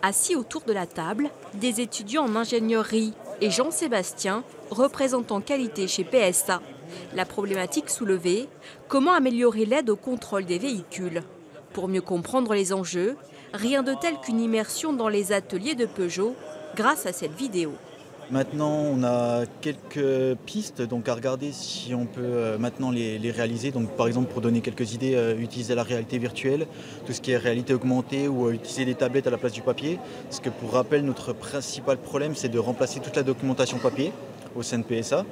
Assis autour de la table, des étudiants en ingénierie et Jean-Sébastien, représentant qualité chez PSA. La problématique soulevée, comment améliorer l'aide au contrôle des véhicules? Pour mieux comprendre les enjeux, rien de tel qu'une immersion dans les ateliers de Peugeot grâce à cette vidéo. Maintenant, on a quelques pistes donc à regarder si on peut maintenant les réaliser. Donc, par exemple, pour donner quelques idées, utiliser la réalité virtuelle, tout ce qui est réalité augmentée ou utiliser des tablettes à la place du papier. Parce que pour rappel, notre principal problème, c'est de remplacer toute la documentation papier au sein de PSA.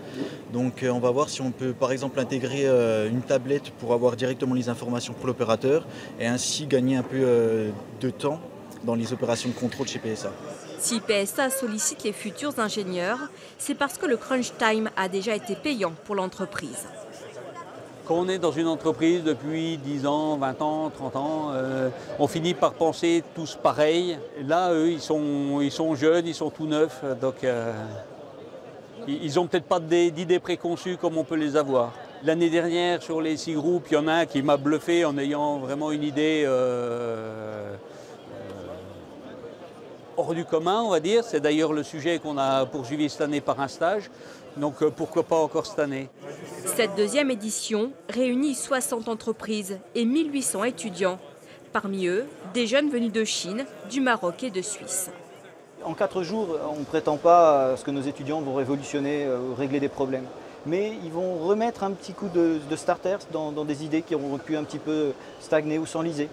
Donc, on va voir si on peut, par exemple, intégrer une tablette pour avoir directement les informations pour l'opérateur et ainsi gagner un peu de temps dans les opérations de contrôle chez PSA. Si PSA sollicite les futurs ingénieurs, c'est parce que le crunch time a déjà été payant pour l'entreprise. Quand on est dans une entreprise depuis 10 ans, 20 ans, 30 ans, on finit par penser tous pareil. Là, eux, ils sont jeunes, ils sont tout neufs, donc ils n'ont peut-être pas d'idées préconçues comme on peut les avoir. L'année dernière, sur les 6 groupes, il y en a un qui m'a bluffé en ayant vraiment une idée hors du commun, on va dire. C'est d'ailleurs le sujet qu'on a poursuivi cette année par un stage. Donc pourquoi pas encore cette année. Cette deuxième édition réunit 60 entreprises et 1800 étudiants. Parmi eux, des jeunes venus de Chine, du Maroc et de Suisse. En 4 jours, on ne prétend pas à ce que nos étudiants vont révolutionner, régler des problèmes. Mais ils vont remettre un petit coup de starter dans des idées qui auront pu un petit peu stagner ou s'enliser.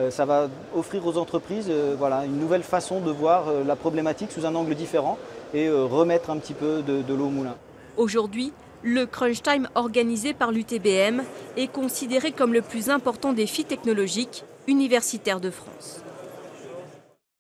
Ça va offrir aux entreprises une nouvelle façon de voir la problématique sous un angle différent et remettre un petit peu de l'eau au moulin. Aujourd'hui, le crunch time organisé par l'UTBM est considéré comme le plus important défi technologique universitaire de France.